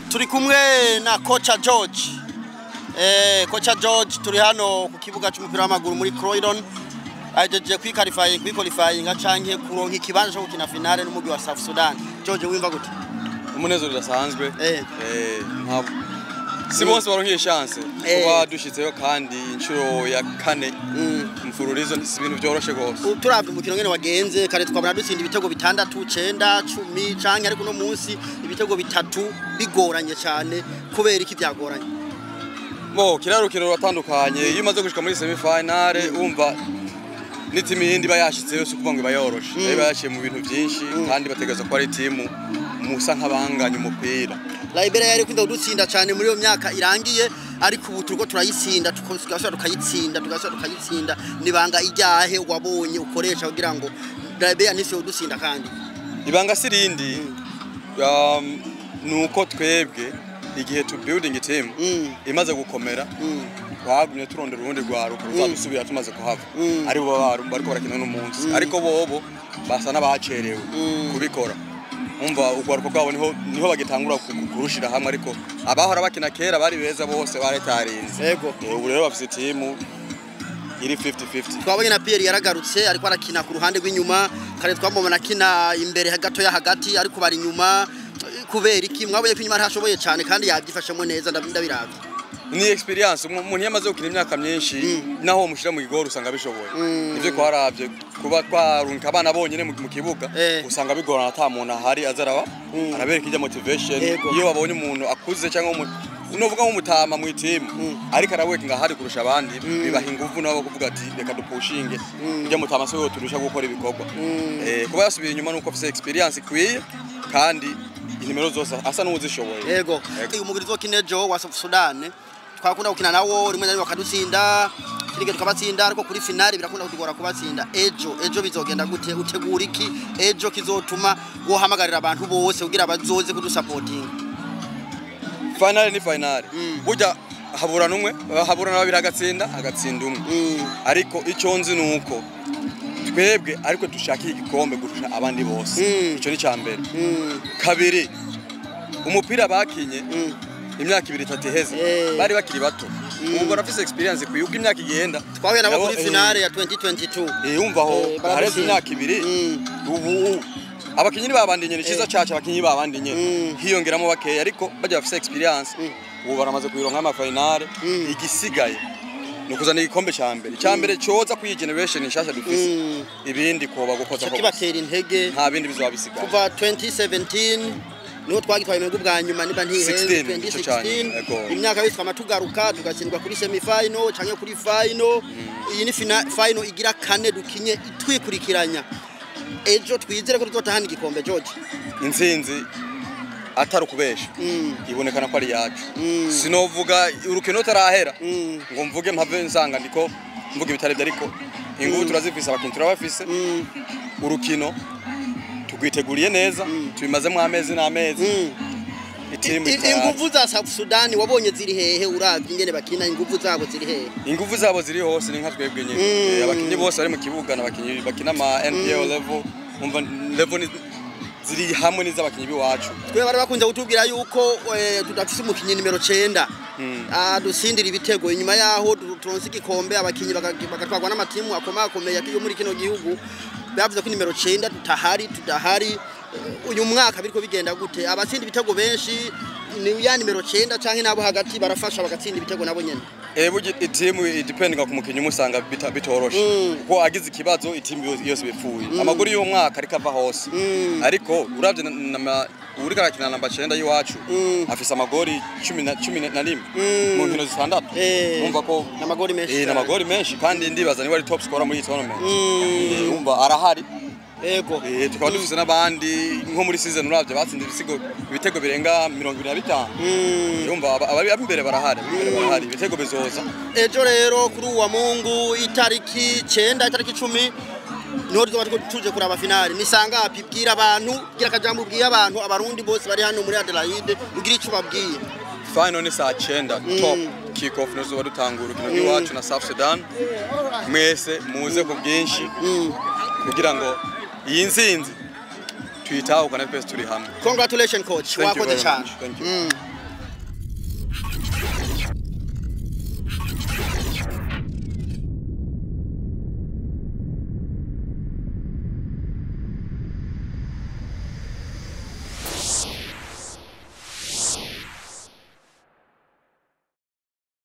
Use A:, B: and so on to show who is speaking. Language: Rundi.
A: turi kumwe na Kocha George. Kocha George turi hano ku kibuga cy'umupira w'amaguru muri Croydon. Ajeje qualifying acanke kuronka ikibanza cyo gukina finale n'umugwi wa South Sudan. George wimva gute?
B: Umunezero udasanzwe. Ntabwo si bose baronkiye chance kuba dushitseyo kandi inshuro ya kane mfururizo si ibintu byoroshe gose.
A: Turavye umukino ngene wagenze kare twabona dutsinda ibitego 6 9 10 canke ariko no munsi ibitego 3 bigoranye cyane kubera iki byagoranye.
B: Kirarukiro batandukanye iyo umaze gushika muri semi finale umva n'itimi yindi bayashitseyo so kuvuga ngo bayoroshe bayashiye mu bintu byinshi kandi bategaza ko ari timu musa nk'abanganya umupira.
A: Liberia yari kwinda udutsinda cyane muri iyo myaka irangiye ariko ubu turiko turayitsinda tugasubira tukayitsinda nibanga ijyahe wabonye ukoresha kugira ngo Liberia nisi udutsinda kandi
B: ibanga sirindi nuko twebwe igihe to building team imaze gukomera twagumye turondera urundi rwaruka ruzadusubira tumaze kuhava ari bo bariko barakina n'umunsi ariko bobo basa n'abacerewe kubikora umva ugwaruko kwabo niho bagitangura kurushira hamwe ariko abahora bakina kera bari beza bose baretarinze
A: yego
B: ubu rero bafite team iri 50-50
A: twabonye na Pierre yaragarutse ariko arakina ku ruhande rw'inyuma kare twamubona akina imbere hagato ya hagati ariko bari inyuma kubera iki mwabonye ko inyuma ntashoboye cyane kandi yabyifashemo neza ndabiravye
B: ni experience umuntu yamaze gukina imyaka myinshi naho mushira mu gigoro usanga bishoboye nivyo kwaravye kuba twarunka abana bonyene mu kibuga usanga bigorana ata muntu ahari azaraba arabereka ijya motivation iyo babonye umuntu akuze cyangwa unovuga ngo mutama mu team ariko araweka ngahari kurusha abandi bibaha ingufu nabo kuvuga ati reka dupushinge ijya mutama so yo turusha gukora ibikorwa kuba yasubiye inyuma nuko afite experience kwiye kandi inimero zose asa n'uzishoboye
A: yego uyu mugirizo kinejo wa South Sudan twakunda gukina nawo rimwe na bakadutsinda kirige tukabatsinda ariko kuri finale birakunda kutugora kubatsinda ejo bizogenda gute utegura iki ejo kizotuma wohamagarira abantu bose kugira bazoze kudusupporting
B: finale ni finale burya habura numwe habura nababiri agatsinda umwe ariko icyo nzi nuko twebwe ariko dushakiye igikombe gurusha abandi bose ico ni cyambere kabiri umupira bakinye imyaka 2-3 heze bari bakiri bato ubu barafise experience kuyuka imyaka igenda
A: twahuye nabo kuri finale ya 2022
B: umva ho hareze imyaka 2 ubu abakinyi babandinye ni ciza caca abakinyi babandinye hiyongeramo bakeya ariko bajya bafise experience ubu baramaze kuyironka ama finale igisigaye nukuzana igikombe cyambere cyoza kuri generation nshasha dufise ibindi koba gukoza ko
A: kibatera intege
B: nta bindi bizobisigaye
A: kuva 2017 niho twagitwaye mu bwa nyuma niba ntiheze 2016 imyaka yitwa amatugaruka tugatsindwa kuri semi final canke kuri final iyi ni final igira kane dukinye itwikurikiranya ejo twizere ko tuzotahana igikombe George
B: intsinzi atari ukubesha ibonekana ko ari yacu sinovuga urukino tarahera ngo mvuge mpave nsanga ndiko mvuga ibitarebye ariko ingubu turazifisa abakinyi turabafise urukino tugwiteguriye neza tubimazemo amezi n'amezi
A: inguvu za South Sudan wabonye ziri hehe uravye ingene bakina inguvu zabo ziri hehe
B: inguvu zabo ziri hose ni nka twebwe nyine abakinyi bose bari mu kibuga n'abakinyi bakina ma NPL level umva level ziri hamwe n'iz'abakinyi biwacu
A: twe bari bakunze gutubwira yuko tudafise umukinyi nimero 9 dusindira ibitego inyuma yaho turonse igikombe abakinyi bagatwagwa n'amatimu akomakomeye yo muri kino gihugu bavuze ko nimero 9 tudahari uyu mwaka biriko bigenda gute abatsinda ibitego benshi ni ya nimero 9 canke nabo hagati barafasha bagatsinda ibitego nabo nyene
B: burya itimu depending ku mukinyi umusanga bitoroshe ko agize ikibazo itimu yose bipfuye amaguru y'uwo mwaka ariko ava hose ariko uravye uri karakina namba 9 yiwacu afise amagori 11 mu nkino zitandatu umva ko n'amagori menshi kandi ndibaza ni wari top scorer muri tournament umva arahari
A: ego
B: tukaba dufise n'abandi nko muri season uravye batsinze ibitego birenga 25 umva abari imbere barahari ibitego bizoza
A: ejo rero kuri uwa Mungu itariki 9 itariki 10 niho tuje kuraba finale nisanga apibwira abantu gira kajambo bwiye abantu abarundi bose bari hano muri Adelaide ugira ico babwiye
B: final ni saa 9 top kick off nozo badutangura kino giwacu na South Sudan mwese muze ku bwinshi kugira ngo iyi nsinzi tuyitaho kana twese turi hamwe.
A: Congratulations coach wakoze cyane.
B: Thank you.